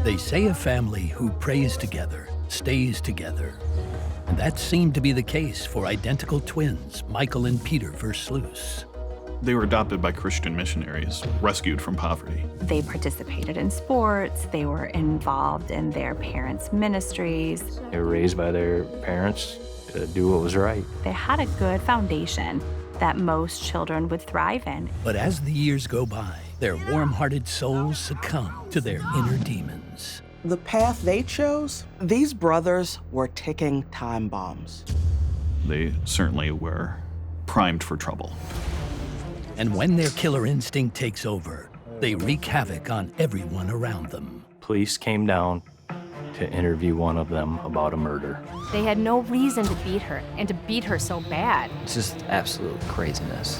They say a family who prays together stays together. And that seemed to be the case for identical twins, Michael and Peter Verslyus. They were adopted by Christian missionaries, rescued from poverty. They participated in sports. They were involved in their parents' ministries. They were raised by their parents to do what was right. They had a good foundation that most children would thrive in. But as the years go by, their warm-hearted souls succumb to their inner demons. The path they chose, these brothers were ticking time bombs. They certainly were primed for trouble. And when their killer instinct takes over, they wreak havoc on everyone around them. Police came down to interview one of them about a murder. They had no reason to beat her, and to beat her so bad. It's just absolute craziness.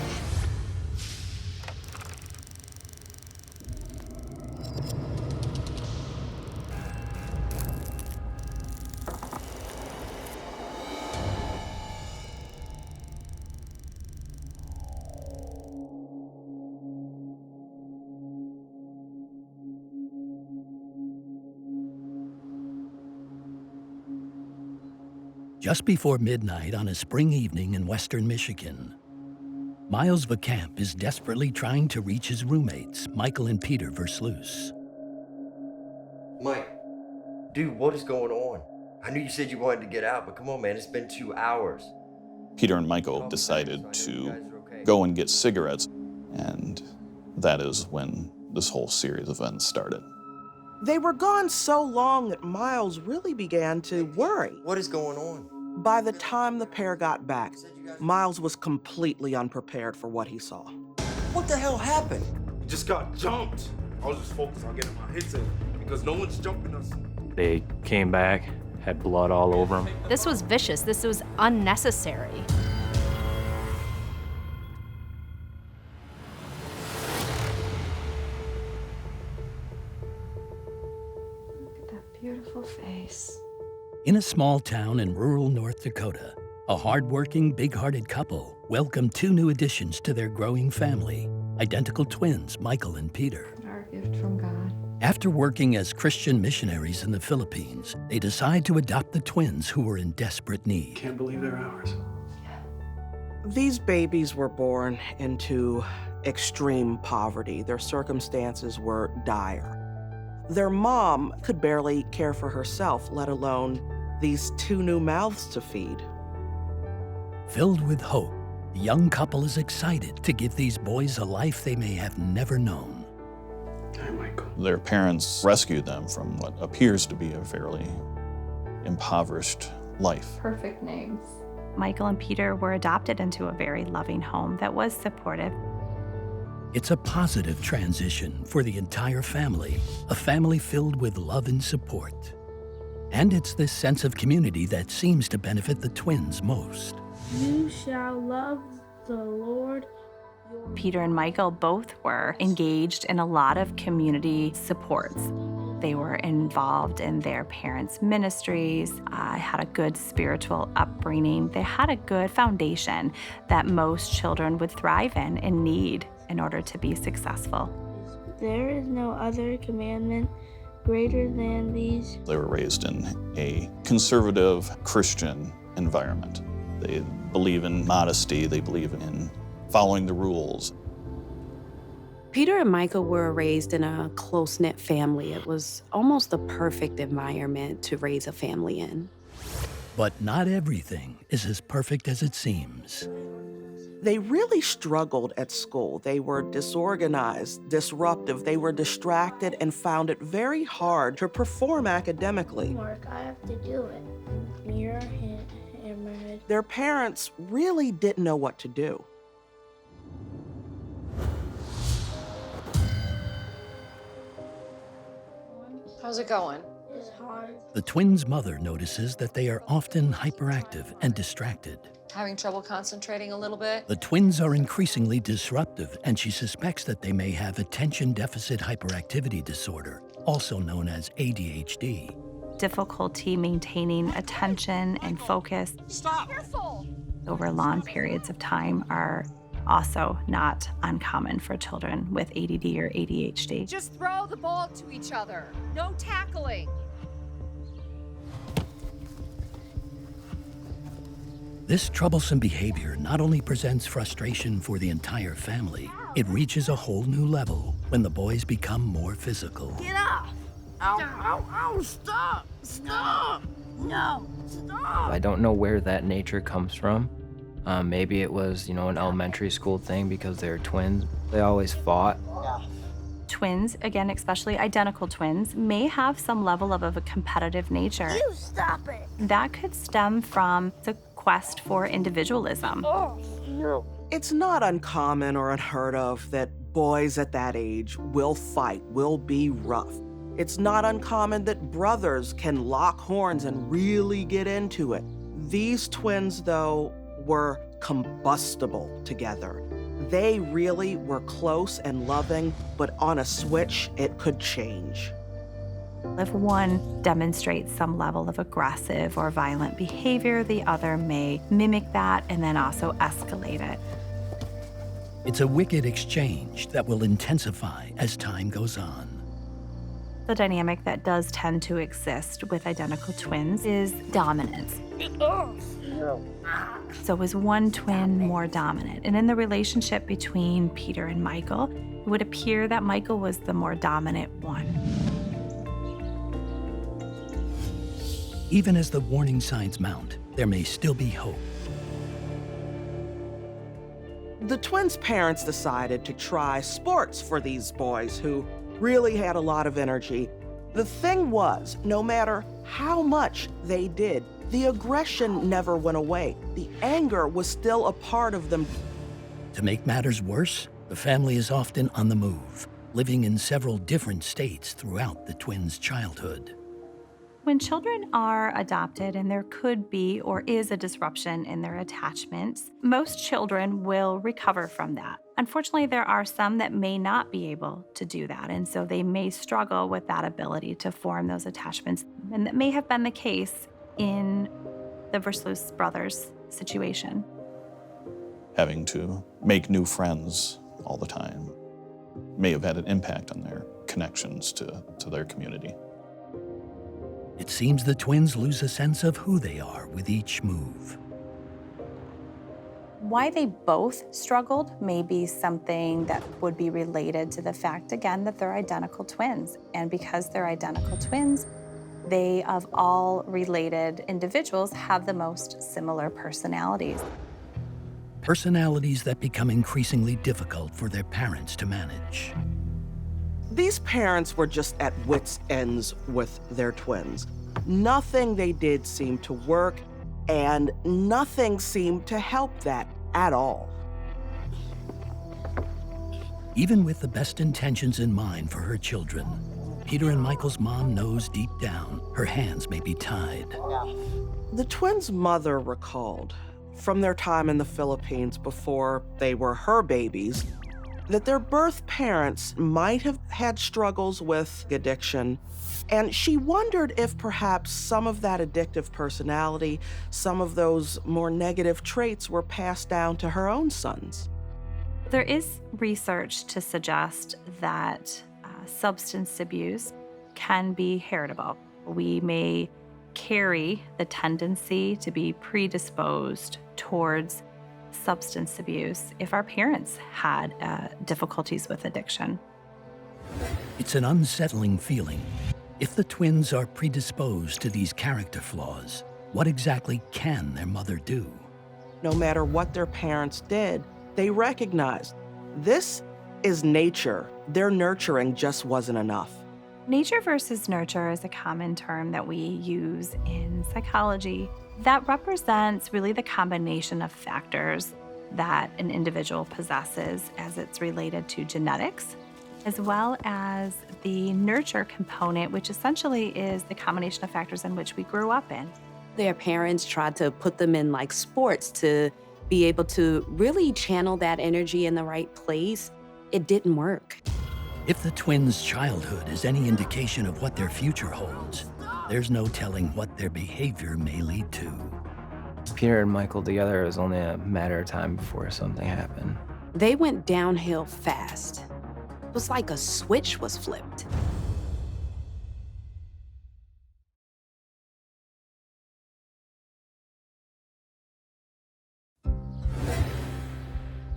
Just before midnight on a spring evening in western Michigan, Miles VeCamp is desperately trying to reach his roommates, Michael and Peter Verslyus. Mike, dude, what is going on? I knew you said you wanted to get out, but come on, man, it's been 2 hours. Peter and Michael decided to go and get cigarettes, and that is when this whole series of events started. They were gone so long that Miles really began to worry. What is going on? By the time the pair got back, Miles was completely unprepared for what he saw. What the hell happened? We just got jumped. I was just focused on getting my hits in because no one's jumping us. They came back, had blood all over them. This was vicious. This was unnecessary. Look at that beautiful face. In a small town in rural North Dakota, a hardworking, big-hearted couple welcomed 2 new additions to their growing family, identical twins, Michael and Peter. Our gift from God. After working as Christian missionaries in the Philippines, they decide to adopt the twins who were in desperate need. Can't believe they're ours. These babies were born into extreme poverty. Their circumstances were dire. Their mom could barely care for herself, let alone these 2 new mouths to feed. Filled with hope, the young couple is excited to give these boys a life they may have never known. Hi, Michael. Their parents rescued them from what appears to be a fairly impoverished life. Perfect names. Michael and Peter were adopted into a very loving home that was supportive. It's a positive transition for the entire family, a family filled with love and support. And it's this sense of community that seems to benefit the twins most. You shall love the Lord. Peter and Michael both were engaged in a lot of community supports. They were involved in their parents' ministries, had a good spiritual upbringing. They had a good foundation that most children would thrive in and need in order to be successful. There is no other commandment greater than these. They were raised in a conservative Christian environment. They believe in modesty, they believe in following the rules. Peter and Michael were raised in a close-knit family. It was almost the perfect environment to raise a family in. But not everything is as perfect as it seems. They really struggled at school. They were disorganized, disruptive, they were distracted, and found it very hard to perform academically. Mark, I have to do it. Mirror, hammerhead. Their parents really didn't know what to do. How's it going? It's hard. The twins' mother notices that they are often hyperactive and distracted. Having trouble concentrating a little bit? The twins are increasingly disruptive, and she suspects that they may have attention deficit hyperactivity disorder, also known as ADHD. Difficulty maintaining attention and focus. Stop! Careful! Over long periods of time are Also not uncommon for children with ADD or ADHD. Just throw the ball to each other. No tackling. This troublesome behavior not only presents frustration for the entire family, it reaches a whole new level when the boys become more physical. Get off! Ow, ow, ow, stop! Stop! No, stop! I don't know where that nature comes from. Maybe it was, an elementary school thing because they're twins. They always fought. Twins, again, especially identical twins, may have some level of a competitive nature. You stop it! That could stem from the quest for individualism. Oh, no. It's not uncommon or unheard of that boys at that age will fight, will be rough. It's not uncommon that brothers can lock horns and really get into it. These twins, though, were combustible together. They really were close and loving, but on a switch, it could change. If one demonstrates some level of aggressive or violent behavior, the other may mimic that and then also escalate it. It's a wicked exchange that will intensify as time goes on. The dynamic that does tend to exist with identical twins is dominance. So is one twin more dominant? And in the relationship between Peter and Michael, it would appear that Michael was the more dominant one. Even as the warning signs mount, there may still be hope. The twins' parents decided to try sports for these boys who really had a lot of energy. The thing was, no matter how much they did, the aggression never went away. The anger was still a part of them. To make matters worse, the family is often on the move, living in several different states throughout the twins' childhood. When children are adopted and there could be or is a disruption in their attachments, most children will recover from that. Unfortunately, there are some that may not be able to do that, and so they may struggle with that ability to form those attachments. And that may have been the case in the Verslyus Brothers situation. Having to make new friends all the time may have had an impact on their connections to their community. It seems the twins lose a sense of who they are with each move. Why they both struggled may be something that would be related to the fact, again, that they're identical twins. And because they're identical twins, they, of all related individuals, have the most similar personalities. Personalities that become increasingly difficult for their parents to manage. These parents were just at wits' ends with their twins. Nothing they did seemed to work, and nothing seemed to help that at all. Even with the best intentions in mind for her children, Peter and Michael's mom knows deep down her hands may be tied. The twins' mother recalled from their time in the Philippines before they were her babies that their birth parents might have had struggles with addiction, and she wondered if perhaps some of that addictive personality, some of those more negative traits were passed down to her own sons. There is research to suggest that substance abuse can be heritable. We may carry the tendency to be predisposed towards substance abuse if our parents had difficulties with addiction. It's an unsettling feeling. If the twins are predisposed to these character flaws, what exactly can their mother do? No matter what their parents did, they recognized this is nature. Their nurturing just wasn't enough. Nature versus nurture is a common term that we use in psychology that represents really the combination of factors that an individual possesses as it's related to genetics, as well as the nurture component, which essentially is the combination of factors in which we grew up in. Their parents tried to put them in like sports to be able to really channel that energy in the right place. It didn't work. If the twins' childhood is any indication of what their future holds, there's no telling what their behavior may lead to. Peter and Michael together, it was only a matter of time before something happened. They went downhill fast. It was like a switch was flipped.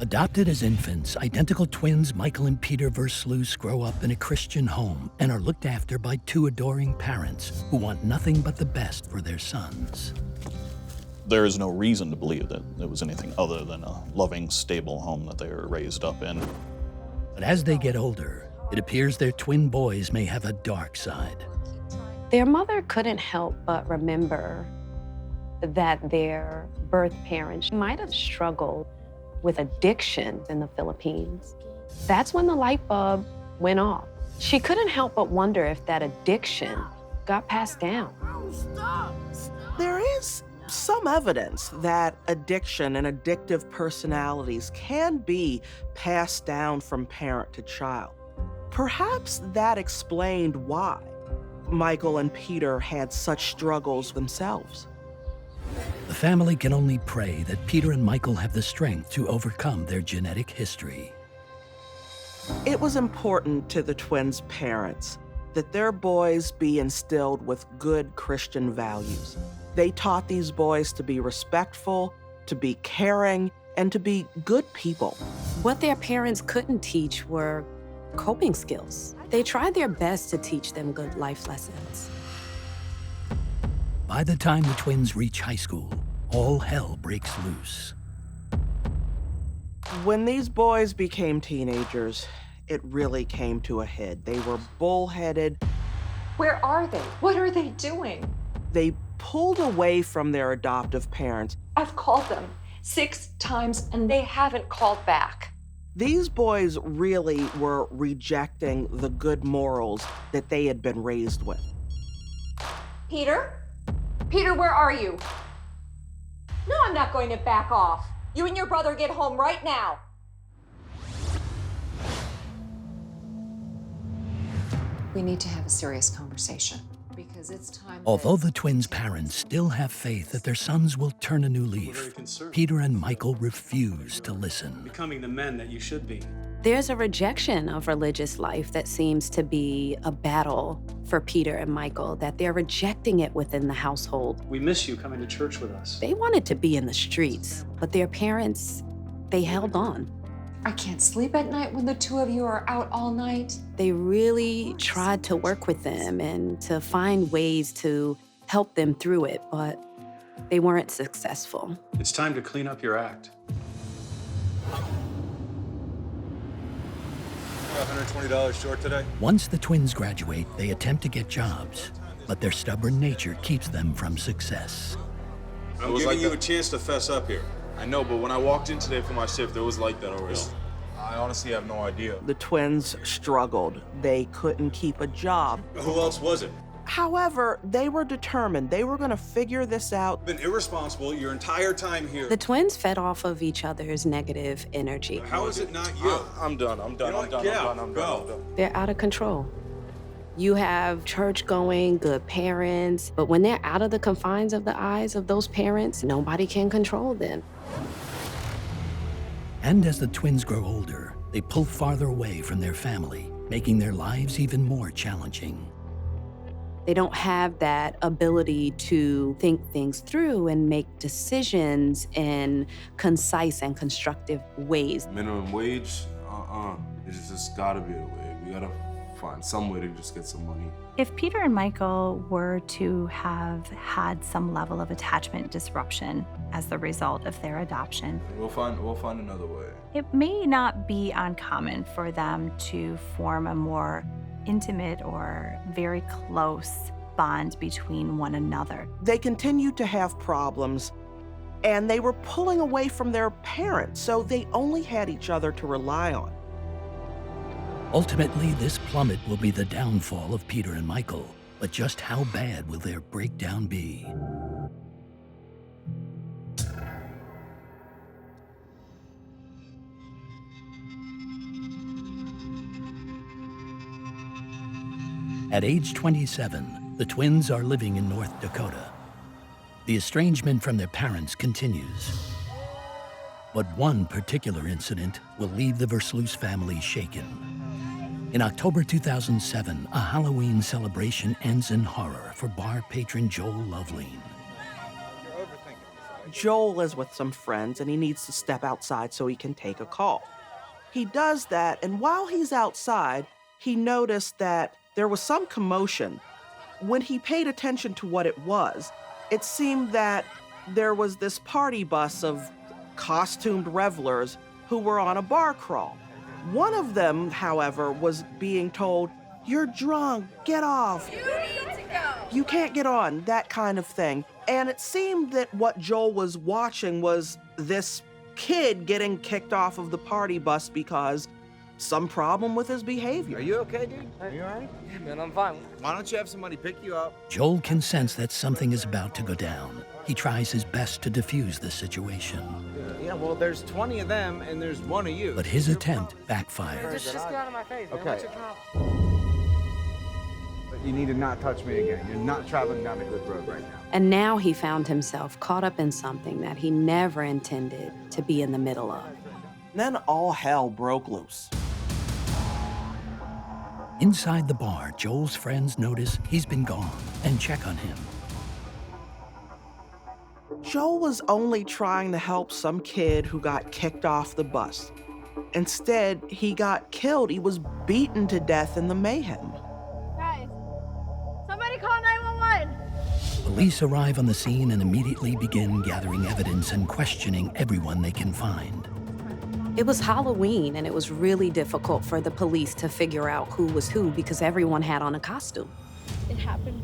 Adopted as infants, identical twins Michael and Peter Verslyus grow up in a Christian home and are looked after by two adoring parents who want nothing but the best for their sons. There is no reason to believe that it was anything other than a loving, stable home that they were raised up in. But as they get older, it appears their twin boys may have a dark side. Their mother couldn't help but remember that their birth parents might have struggled with addiction in the Philippines. That's when the light bulb went off. She couldn't help but wonder if that addiction got passed down. There is some evidence that addiction and addictive personalities can be passed down from parent to child. Perhaps that explained why Michael and Peter had such struggles themselves. The family can only pray that Peter and Michael have the strength to overcome their genetic history. It was important to the twins' parents that their boys be instilled with good Christian values. They taught these boys to be respectful, to be caring, and to be good people. What their parents couldn't teach were coping skills. They tried their best to teach them good life lessons. By the time the twins reach high school, all hell breaks loose. When these boys became teenagers, it really came to a head. They were bullheaded. Where are they? What are they doing? They pulled away from their adoptive parents. I've called them 6 times and they haven't called back. These boys really were rejecting the good morals that they had been raised with. Peter? Peter, where are you? No, I'm not going to back off. You and your brother get home right now. We need to have a serious conversation because it's time. Although the twins' parents still have faith that their sons will turn a new leaf, Peter and Michael refuse to listen. Becoming the men that you should be. There's a rejection of religious life that seems to be a battle for Peter and Michael, that they're rejecting it within the household. We miss you coming to church with us. They wanted to be in the streets, but their parents, they held on. I can't sleep at night when the two of you are out all night. They really tried to work with them and to find ways to help them through it, but they weren't successful. It's time to clean up your act. $120 short today. Once the twins graduate, they attempt to get jobs, but their stubborn nature keeps them from success. I'm giving you a chance to fess up here. I know, but when I walked in today for my shift, it was like that already. I honestly have no idea. The twins struggled. They couldn't keep a job. Who else was it? However, they were determined. They were going to figure this out. Been irresponsible your entire time here. The twins fed off of each other's negative energy. How is it not you? I'm done. I'm done. I'm done. They're out of control. You have church-going, good parents, but when they're out of the confines of the eyes of those parents, nobody can control them. And as the twins grow older, they pull farther away from their family, making their lives even more challenging. They don't have that ability to think things through and make decisions in concise and constructive ways. Minimum wage? It's just gotta be a way. We gotta find some way to just get some money. If Peter and Michael were to have had some level of attachment disruption as the result of their adoption, We'll find another way. it may not be uncommon for them to form a more intimate or very close bond between one another. They continued to have problems, and they were pulling away from their parents, so they only had each other to rely on. Ultimately, this plummet will be the downfall of Peter and Michael, but just how bad will their breakdown be? At age 27, the twins are living in North Dakota. The estrangement from their parents continues. But one particular incident will leave the Verslyus family shaken. In October 2007, a Halloween celebration ends in horror for bar patron Joel Loveline. Joel is with some friends and he needs to step outside so he can take a call. He does that, and while he's outside, he noticed that there was some commotion. When he paid attention to what it was, it seemed that there was this party bus of costumed revelers who were on a bar crawl. One of them, however, was being told, "You're drunk, get off. You need to go. You can't get on," that kind of thing. And it seemed that what Joel was watching was this kid getting kicked off of the party bus because some problem with his behavior. Are you okay, dude? Are you all right? Yeah, man, I'm fine. Why don't you have somebody pick you up? Joel can sense that something is about to go down. He tries his best to defuse the situation. Yeah, well, there's 20 of them, and there's one of you. But his attempt backfires. Just get out of my face, man. Okay. What's your problem? But you need to not touch me again. You're not traveling down a good road right now. And now he found himself caught up in something that he never intended to be in the middle of. Then all hell broke loose. Inside the bar, Joel's friends notice he's been gone and check on him. Joel was only trying to help some kid who got kicked off the bus. Instead, he got killed. He was beaten to death in the mayhem. Guys, somebody call 911. Police arrive on the scene and immediately begin gathering evidence and questioning everyone they can find. It was Halloween, and it was really difficult for the police to figure out who was who because everyone had on a costume. It happened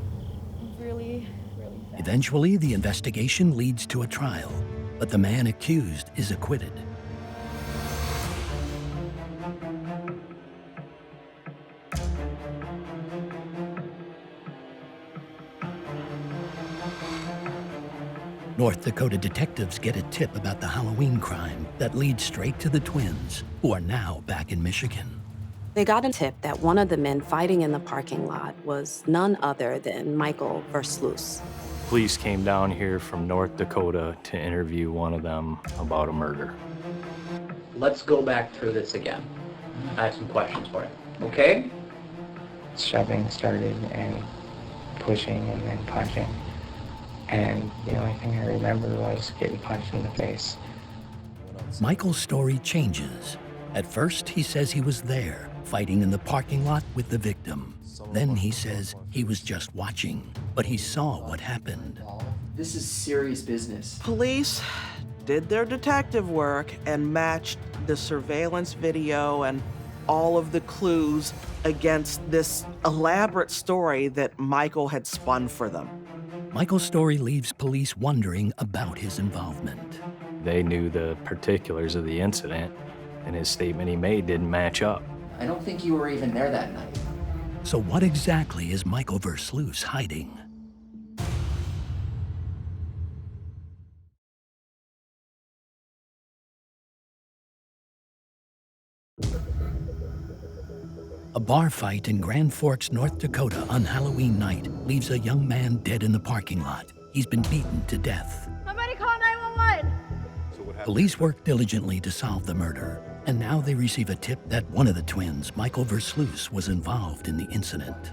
really fast. Eventually, the investigation leads to a trial, but the man accused is acquitted. North Dakota detectives get a tip about the Halloween crime that leads straight to the twins, who are now back in Michigan. They got a tip that one of the men fighting in the parking lot was none other than Michael Verslyus. Police came down here from North Dakota to interview one of them about a murder. Let's go back through this again. I have some questions for you. Okay? Shoving started and pushing and then punching. And the only thing I remember was getting punched in the face. Michael's story changes. At first, he says he was there, fighting in the parking lot with the victim. Then he says he was just watching, but he saw what happened. This is serious business. Police did their detective work and matched the surveillance video and all of the clues against this elaborate story that Michael had spun for them. Michael's story leaves police wondering about his involvement. They knew the particulars of the incident, and his statement he made didn't match up. I don't think you were even there that night. So what exactly is Michael Verslyus hiding? A bar fight in Grand Forks, North Dakota on Halloween night leaves a young man dead in the parking lot. He's been beaten to death. Somebody call 911. Police work diligently to solve the murder, and now they receive a tip that one of the twins, Michael Verslyus, was involved in the incident.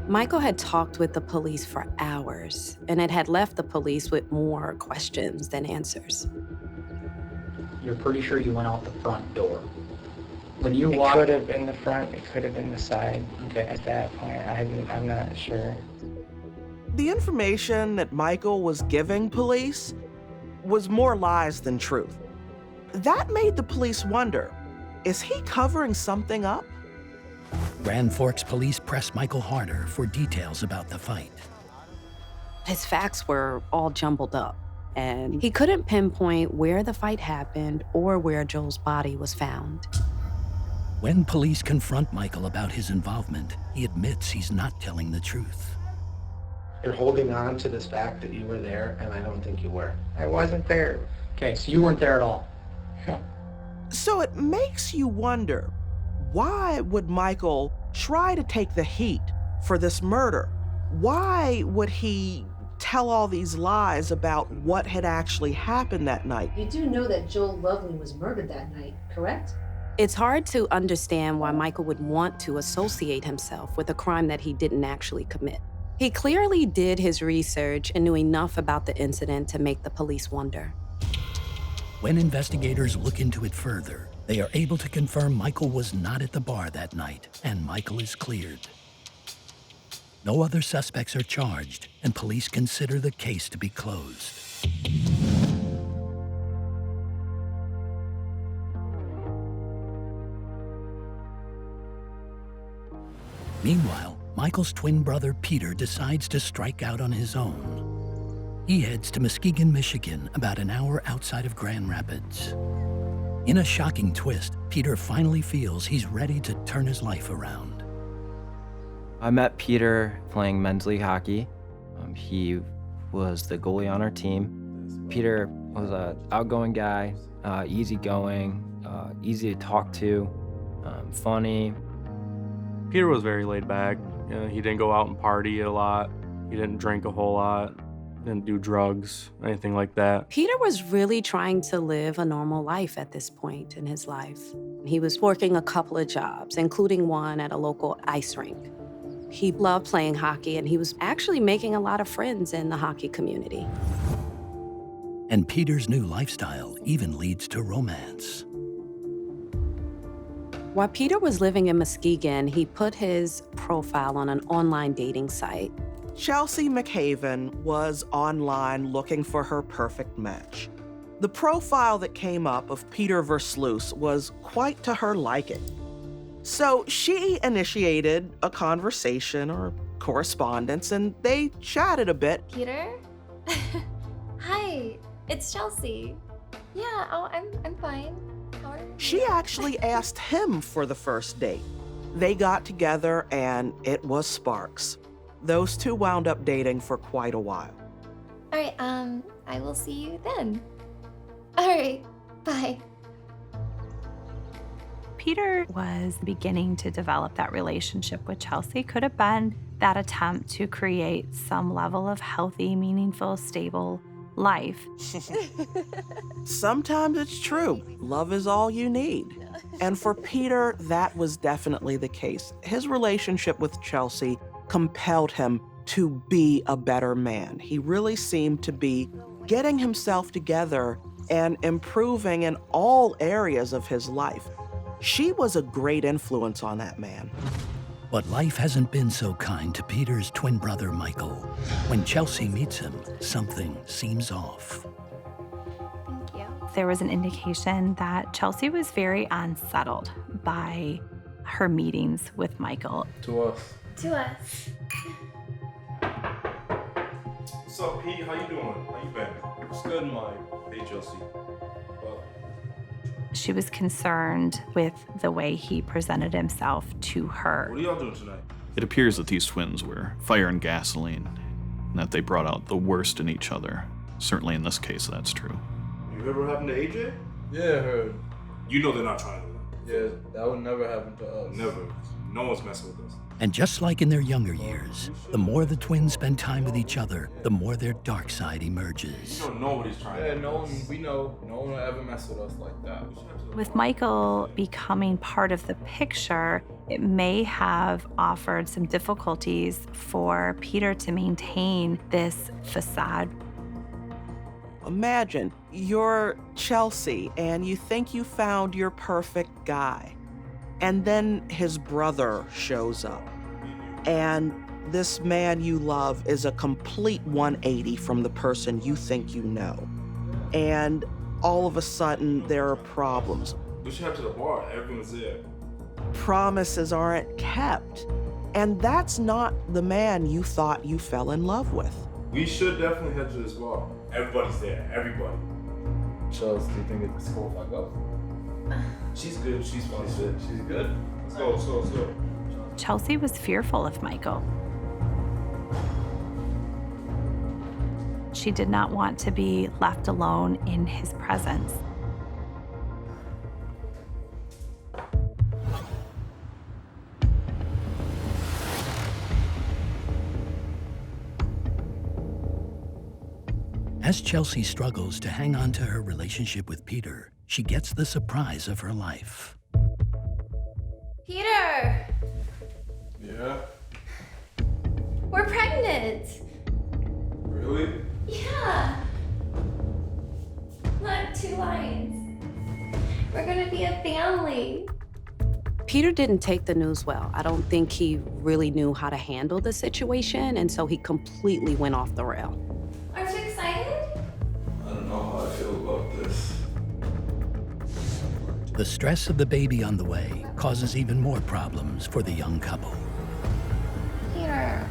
Michael had talked with the police for hours, and it had left the police with more questions than answers. You're pretty sure you went out the front door. When you It walked... could have been the front, it could have been the side. Okay. At that point, I'm not sure. The information that Michael was giving police was more lies than truth. That made the police wonder, is he covering something up? Grand Forks police press Michael harder for details about the fight. His facts were all jumbled up, and he couldn't pinpoint where the fight happened or where Joel's body was found. When police confront Michael about his involvement, he admits he's not telling the truth. You're holding on to this fact that you were there, and I don't think you were. I wasn't there. Okay, so you weren't there at all. So it makes you wonder, why would Michael try to take the heat for this murder? Why would he tell all these lies about what had actually happened that night. You do know that Joel Lovely was murdered that night, correct? It's hard to understand why Michael would want to associate himself with a crime that he didn't actually commit. He clearly did his research and knew enough about the incident to make the police wonder. When investigators look into it further, they are able to confirm Michael was not at the bar that night, and Michael is cleared. No other suspects are charged, and police consider the case to be closed. Meanwhile, Michael's twin brother Peter decides to strike out on his own. He heads to Muskegon, Michigan, about an hour outside of Grand Rapids. In a shocking twist, Peter finally feels he's ready to turn his life around. I met Peter playing men's league hockey. He was the goalie on our team. Peter was an outgoing guy, easygoing, easy to talk to, funny. Peter was very laid back. He didn't go out and party a lot. He didn't drink a whole lot. Didn't do drugs, anything like that. Peter was really trying to live a normal life at this point in his life. He was working a couple of jobs, including one at a local ice rink. He loved playing hockey, and he was actually making a lot of friends in the hockey community. And Peter's new lifestyle even leads to romance. While Peter was living in Muskegon, he put his profile on an online dating site. Chelsea McHaven was online looking for her perfect match. The profile that came up of Peter Verslyus was quite to her liking. So she initiated a conversation or correspondence, and they chatted a bit. Peter? Hi, it's Chelsea. Yeah, I'm fine. How are you? She actually asked him for the first date. They got together, and it was sparks. Those two wound up dating for quite a while. All right, I will see you then. All right, bye. Peter was beginning to develop that relationship with Chelsea. Could have been that attempt to create some level of healthy, meaningful, stable life. Sometimes it's true. Love is all you need. And for Peter, that was definitely the case. His relationship with Chelsea compelled him to be a better man. He really seemed to be getting himself together and improving in all areas of his life. She was a great influence on that man. But life hasn't been so kind to Peter's twin brother, Michael. When Chelsea meets him, something seems off. Thank you. There was an indication that Chelsea was very unsettled by her meetings with Michael. To us. To us. What's up, Pete? How you doing? How you been? It's good, Mike. Hey, Chelsea. She was concerned with the way he presented himself to her. What are y'all doing tonight? It appears that these twins were fire and gasoline, and that they brought out the worst in each other. Certainly in this case, that's true. You heard what happened to AJ? Yeah, I heard. You know they're not trying to. Yeah, that would never happen to us. Never. No one's messing with us. And just like in their younger years, the more the twins spend time with each other, the more their dark side emerges. You know nobody's trying. Yeah, no one. We know no one will ever mess with us like that. With Michael becoming part of the picture, it may have offered some difficulties for Peter to maintain this facade. Imagine you're Chelsea and you think you found your perfect guy. And then his brother shows up. And this man you love is a complete 180 from the person you think you know. And all of a sudden, there are problems. We should head to the bar. Everyone's there. Promises aren't kept. And that's not the man you thought you fell in love with. We should definitely head to this bar. Everybody's there. Everybody. Chelsea, do you think it's cool if I go? She's good. She's fun. She's good. Let's go. Let's go. Let's go. Chelsea was fearful of Michael. She did not want to be left alone in his presence. As Chelsea struggles to hang on to her relationship with Peter, she gets the surprise of her life. Peter! Yeah? We're pregnant! Really? Yeah! Look, 2 lines. We're gonna be a family. Peter didn't take the news well. I don't think he really knew how to handle the situation, and so he completely went off the rail. Aren't you excited? I don't know how I feel about this. The stress of the baby on the way causes even more problems for the young couple. Peter.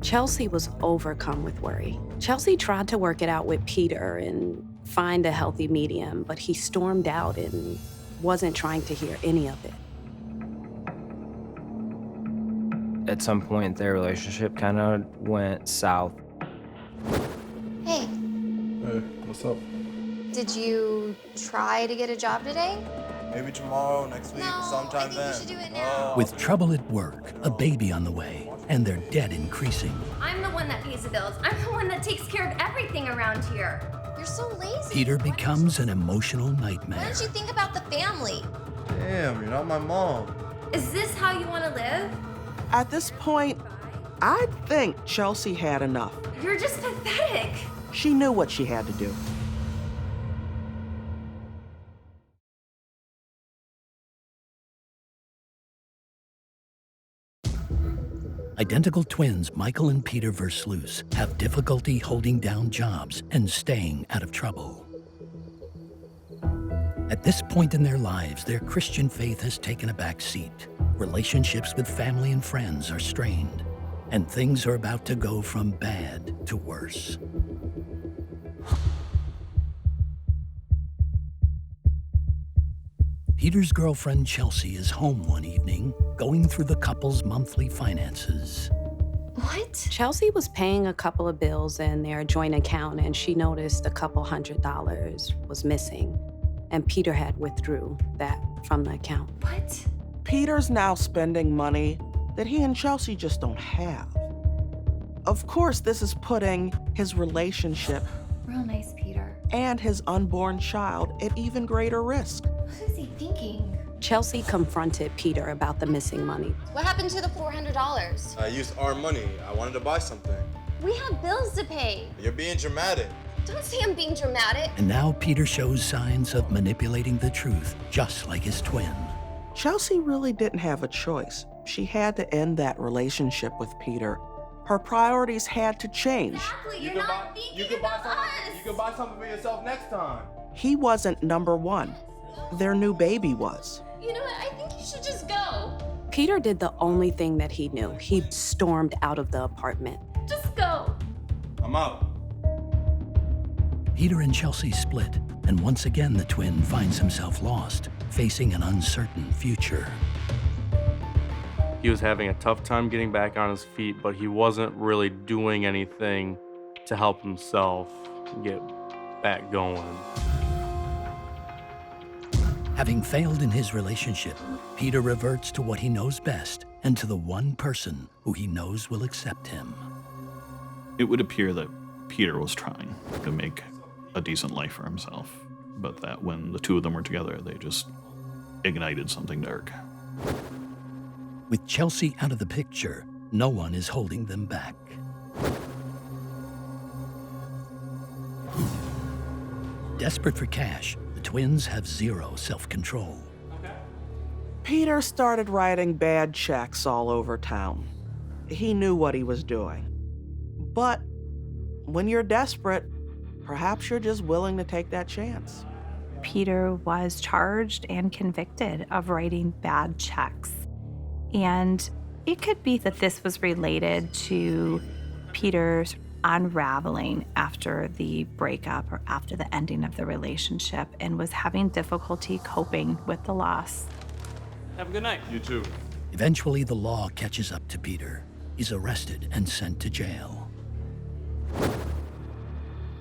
Chelsea was overcome with worry. Chelsea tried to work it out with Peter and find a healthy medium, but he stormed out and wasn't trying to hear any of it. At some point, their relationship kind of went south. Hey, Hey, what's up? did you try to get a job today? Maybe tomorrow, next week, sometime then. should do it now. With trouble at work, a baby on the way, and their debt increasing, I'm the one that pays the bills. I'm the one that takes care of everything around here. You're so lazy. Peter becomes an emotional Why nightmare. don't you think about the family? Damn, you're not my mom. Is this how you want to live? At this point, I think Chelsea had enough. You're just pathetic. She knew what she had to do. Identical twins Michael and Peter Verslyus have difficulty holding down jobs and staying out of trouble. At this point in their lives, their Christian faith has taken a back seat. Relationships with family and friends are strained, and things are about to go from bad to worse. Peter's girlfriend Chelsea is home one evening, going through the couple's monthly finances. What? Chelsea was paying a couple of bills in their joint account, and she noticed a couple $100 was missing, and Peter had withdrew that from the account. What? Peter's now spending money that he and Chelsea just don't have. Of course, this is putting his relationship Real nice, Peter. and his unborn child at even greater risk. What is he thinking? Chelsea confronted Peter about the missing money. What happened to the $400? I used our money. I wanted to buy something. We have bills to pay. You're being dramatic. Don't say I'm being dramatic. And now Peter shows signs of manipulating the truth, just like his twin. Chelsea really didn't have a choice. She had to end that relationship with Peter. Her priorities had to change. Exactly. You're not thinking about us. You can buy something for yourself next time. He wasn't number one. Their new baby was. You know what? I think you should just go. Peter did the only thing that he knew. He stormed out of the apartment. Just go. I'm out. Peter and Chelsea split, and once again the twin finds himself lost, facing an uncertain future. He was having a tough time getting back on his feet, but he wasn't really doing anything to help himself get back going. Having failed in his relationship, Peter reverts to what he knows best and to the one person who he knows will accept him. It would appear that Peter was trying to make a decent life for himself, but that when the two of them were together, they just ignited something dark. With Chelsea out of the picture, no one is holding them back. Desperate for cash, the twins have zero self-control. Peter started writing bad checks all over town. He knew what he was doing. But when you're desperate, perhaps you're just willing to take that chance. Peter was charged and convicted of writing bad checks. And it could be that this was related to Peter's unraveling after the breakup or after the ending of the relationship and was having difficulty coping with the loss. Have a good night. You too. Eventually, the law catches up to Peter. He's arrested and sent to jail.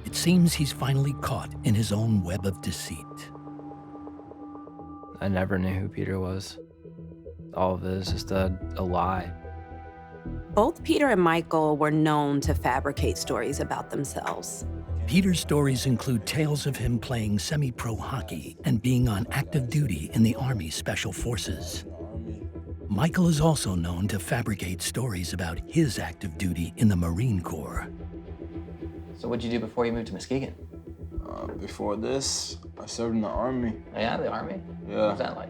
It seems he's finally caught in his own web of deceit. I never knew who Peter was. All of it is just a lie. Both Peter and Michael were known to fabricate stories about themselves. Peter's stories include tales of him playing semi-pro hockey and being on active duty in the Army Special Forces. Michael is also known to fabricate stories about his active duty in the Marine Corps. So what'd you do before you moved to Muskegon? Before this, I served in the Army. Oh, yeah, the Army? Yeah. What was that like?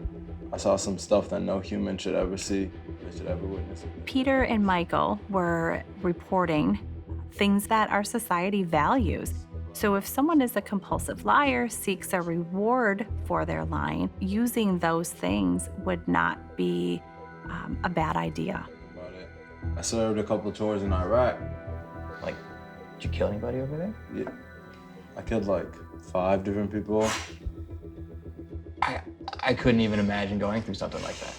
I saw some stuff that no human should ever see, they should ever witness. Peter and Michael were reporting things that our society values. So if someone is a compulsive liar, seeks a reward for their lying, using those things would not be a bad idea. I served a couple tours in Iraq. Like, did you kill anybody over there? Yeah. I killed like 5 different people. I couldn't even imagine going through something like that.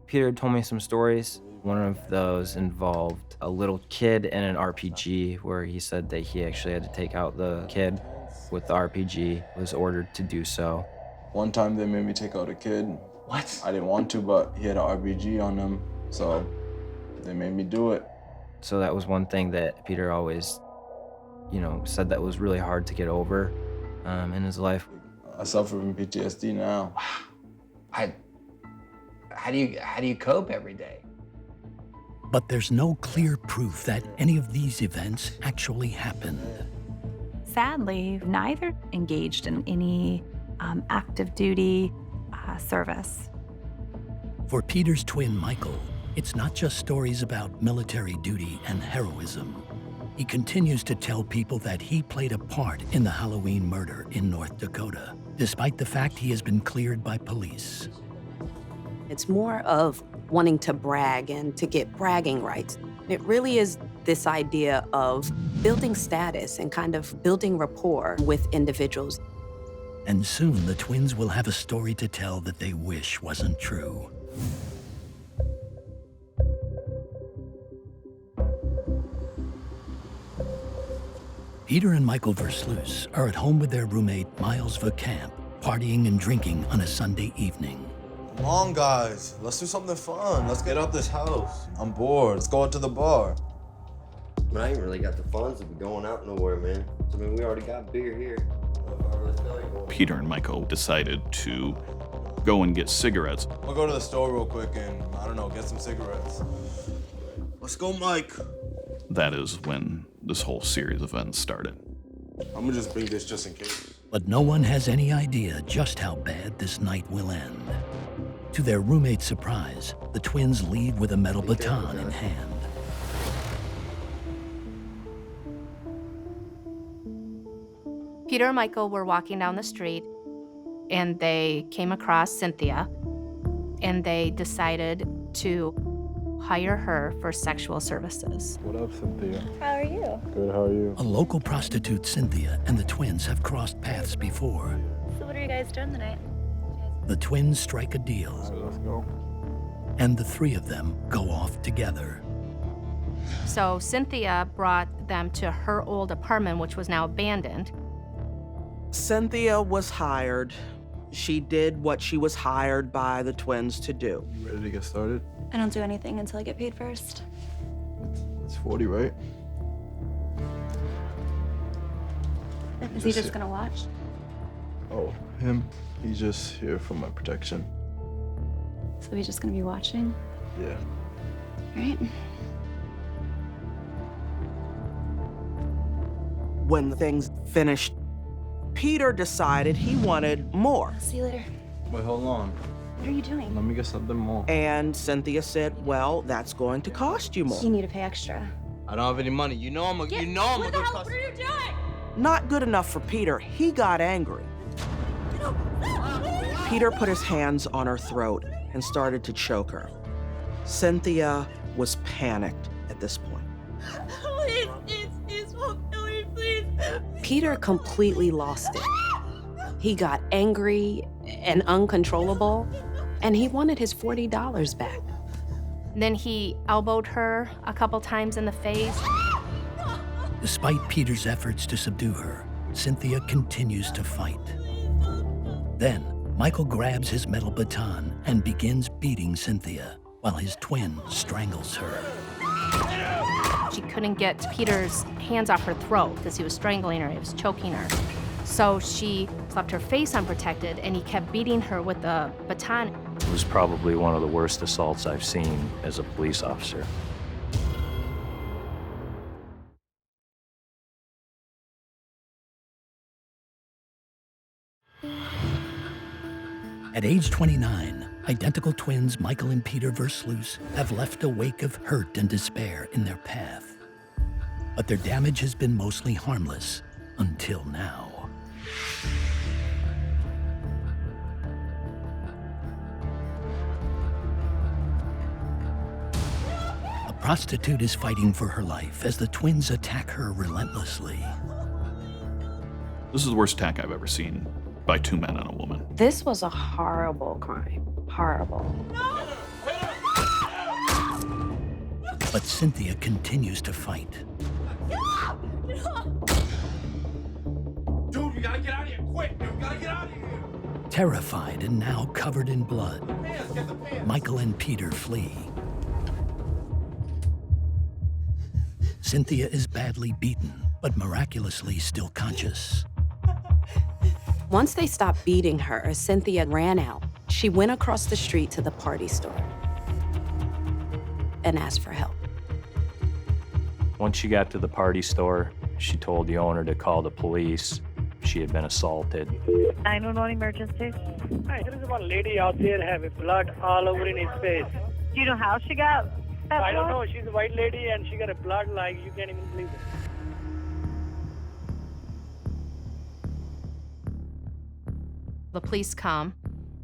Peter told me some stories. One of those involved a little kid and an RPG, where he said that he actually had to take out the kid with the RPG, was ordered to do so. One time they made me take out a kid. What? I didn't want to, but he had an RPG on him, so they made me do it. So that was one thing that Peter always, said that was really hard to get over in his life. I suffer from PTSD now. How do you cope every day? But there's no clear proof that any of these events actually happened. Sadly, neither engaged in any active duty service. For Peter's twin, Michael, it's not just stories about military duty and heroism. He continues to tell people that he played a part in the Halloween murder in North Dakota, despite the fact he has been cleared by police. It's more of wanting to brag and to get bragging rights. It really is this idea of building status and kind of building rapport with individuals. And soon the twins will have a story to tell that they wish wasn't true. Peter and Michael Verslyus are at home with their roommate Miles Vacamp, partying and drinking on a Sunday evening. Come on, guys. Let's do something fun. Let's get out this house. I'm bored. Let's go out to the bar. Man, I ain't really got the funds to be going out nowhere, man. I mean, we already got beer here. Peter and Michael decided to go and get cigarettes. We'll go to the store real quick and, get some cigarettes. Let's go, Mike. That is when this whole series of events started. I'm gonna just bring this just in case. But no one has any idea just how bad this night will end. To their roommate's surprise, the twins leave with a metal baton in hand. Peter and Michael were walking down the street, and they came across Cynthia, and they decided to hire her for sexual services. What up, Cynthia? How are you? Good, how are you? A local prostitute, Cynthia, and the twins have crossed paths before. So what are you guys doing tonight? The twins strike a deal, Let's go. and the three of them go off together. So Cynthia brought them to her old apartment, which was now abandoned. Cynthia was hired. She did what she was hired by the twins to do. You ready to get started? I don't do anything until I get paid first. It's 40, right? Is he just gonna watch? Oh, him? He's just here for my protection. So he's just gonna be watching? Yeah. Right? When things finished, Peter decided he wanted more. See you later. Wait, hold on. What are you doing? Let me get something more. And Cynthia said, well, that's going to cost you more. You need to pay extra. I don't have any money. You know I'm a good customer. What are you doing? Not good enough for Peter. He got angry. Peter put his hands on her throat and started to choke her. Cynthia was panicked at this point. Please, won't kill me, please. Peter completely lost it. He got angry and uncontrollable, and he wanted his $40 back. Then he elbowed her a couple times in the face. Despite Peter's efforts to subdue her, Cynthia continues to fight. Then, Michael grabs his metal baton and begins beating Cynthia while his twin strangles her. She couldn't get Peter's hands off her throat because he was strangling her, he was choking her. So she left her face unprotected, and he kept beating her with a baton. It was probably one of the worst assaults I've seen as a police officer. At age 29, identical twins Michael and Peter Verslyus have left a wake of hurt and despair in their path. But their damage has been mostly harmless until now. A prostitute is fighting for her life as the twins attack her relentlessly. This is the worst attack I've ever seen by two men on a woman. This was a horrible crime. Horrible. But Cynthia continues to fight. Dude, we gotta get out of here, quick, dude, we gotta get out of here. Terrified and now covered in blood, Get the pants. Michael and Peter flee. Cynthia is badly beaten, but miraculously still conscious. Once they stopped beating her, Cynthia ran out. She went across the street to the party store and asked for help. Once she got to the party store, she told the owner to call the police. She had been assaulted. 911 emergency. Hi, there is one lady out there having blood all over in his face. Do you know how she got that I don't know. She's a white lady and she got a blood like you can't even believe it. The police come,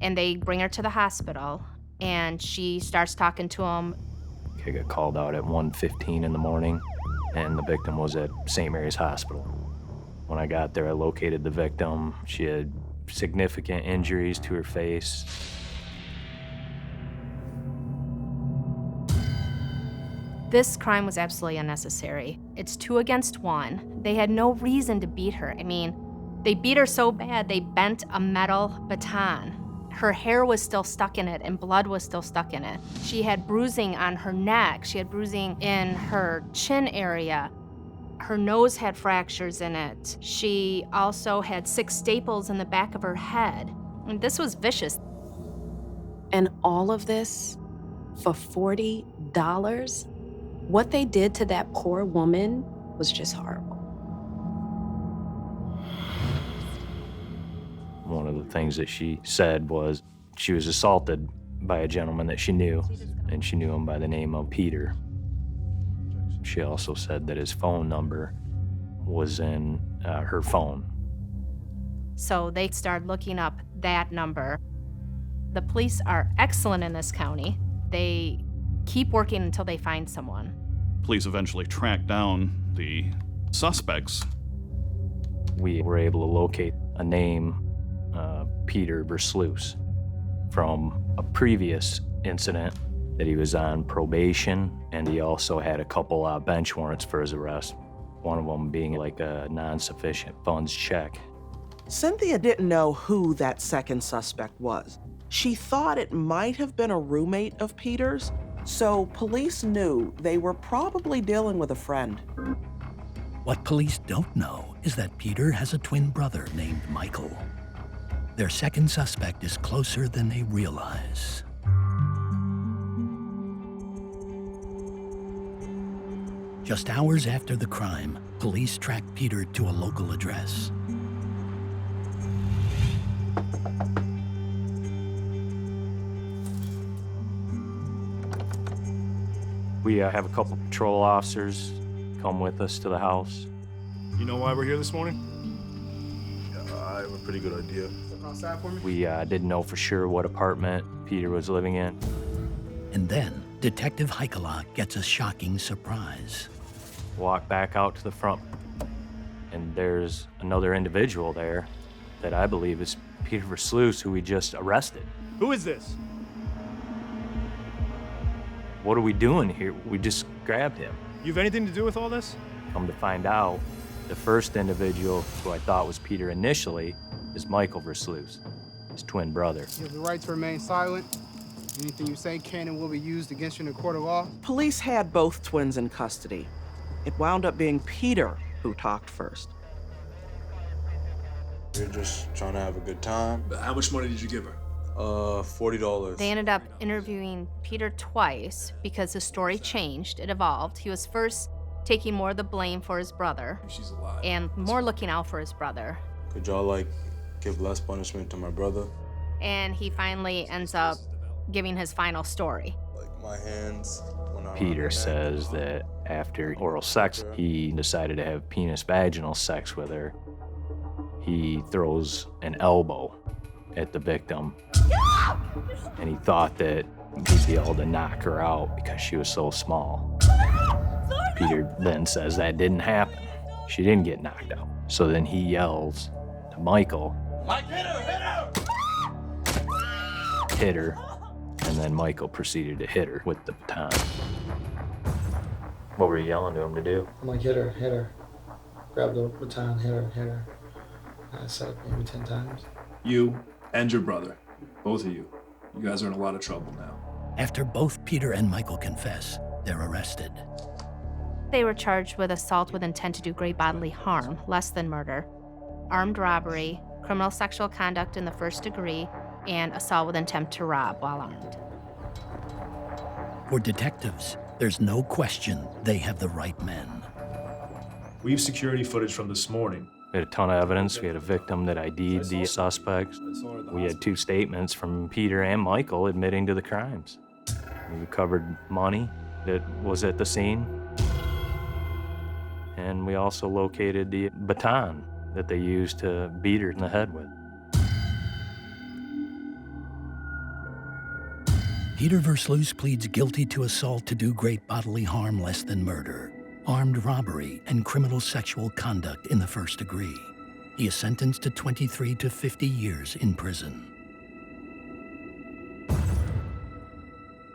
and they bring her to the hospital, and she starts talking to him. I got called out at 1:15 in the morning, and the victim was at St. Mary's Hospital. When I got there, I located the victim. She had significant injuries to her face. This crime was absolutely unnecessary. It's 2 against 1. They had no reason to beat her. I mean, they beat her so bad they bent a metal baton. Her hair was still stuck in it and blood was still stuck in it. She had bruising on her neck. She had bruising in her chin area. Her nose had fractures in it. She also had 6 staples in the back of her head. And this was vicious. And all of this for $40? What they did to that poor woman was just horrible. One of the things that she said was she was assaulted by a gentleman that she knew, and she knew him by the name of Peter. She also said that his phone number was in her phone. So they started looking up that number. The police are excellent in this county. They keep working until they find someone. Police eventually track down the suspects. We were able to locate a name, Peter Verslyus, from a previous incident that he was on probation, and he also had a couple bench warrants for his arrest, one of them being like a non-sufficient funds check. Cynthia didn't know who that second suspect was. She thought it might have been a roommate of Peter's, so police knew they were probably dealing with a friend. What police don't know is that Peter has a twin brother named Michael. Their second suspect is closer than they realize. Just hours after the crime, police track Peter to a local address. We have a couple patrol officers come with us to the house. You know why we're here this morning? Yeah, I have a pretty good idea. Outside for me? We didn't know for sure what apartment Peter was living in. And then, Detective Heikala gets a shocking surprise. Walk back out to the front, and there's another individual there that I believe is Peter Verslyus, who we just arrested. Who is this? What are we doing here? We just grabbed him. You have anything to do with all this? Come to find out, the first individual, who I thought was Peter initially, is Michael Verslyus, his twin brother. You have the right to remain silent. Anything you say can and will be used against you in a court of law? Police had both twins in custody. It wound up being Peter who talked first. We're just trying to have a good time. But how much money did you give her? $40. They ended up interviewing Peter twice because his story changed, it evolved. He was first taking more of the blame for his brother She's alive. and more looking out for his brother. Could y'all, like, give less punishment to my brother? And he finally ends up giving his final story. Like, my hands. Peter says that after oral sex, he decided to have penis-vaginal sex with her. He throws an elbow at the victim, and he thought that he'd be able to knock her out because she was so small. Peter then says that didn't happen. She didn't get knocked out. So then he yells to Michael, Mike, hit her, hit her! hit her, and then Michael proceeded to hit her with the baton. What were you yelling to him to do? I'm like, hit her, hit her. Grab the baton, hit her, hit her. I said it maybe 10 times. You and your brother, both of you. You guys are in a lot of trouble now. After both Peter and Michael confess, they're arrested. They were charged with assault with intent to do great bodily harm, less than murder, armed robbery, criminal sexual conduct in the first degree, and assault with intent to rob while armed. For detectives, there's no question they have the right men. We have security footage from this morning. We had a ton of evidence. We had a victim that ID'd the suspects. We had 2 statements from Peter and Michael admitting to the crimes. We recovered money that was at the scene. And we also located the baton that they used to beat her in the head with. Peter Verslyus pleads guilty to assault to do great bodily harm less than murder, armed robbery, and criminal sexual conduct in the first degree. He is sentenced to 23 to 50 years in prison.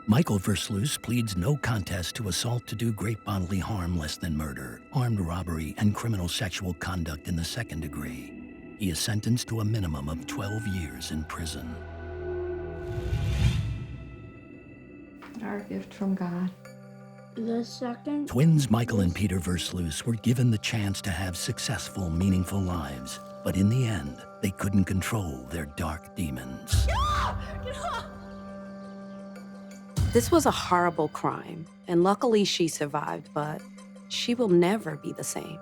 Michael Verslyus pleads no contest to assault to do great bodily harm less than murder, armed robbery, and criminal sexual conduct in the second degree. He is sentenced to a minimum of 12 years in prison. Our gift from God. The second. Twins Michael and Peter Verslyus were given the chance to have successful, meaningful lives, but in the end, they couldn't control their dark demons. This was a horrible crime, and luckily she survived, but she will never be the same.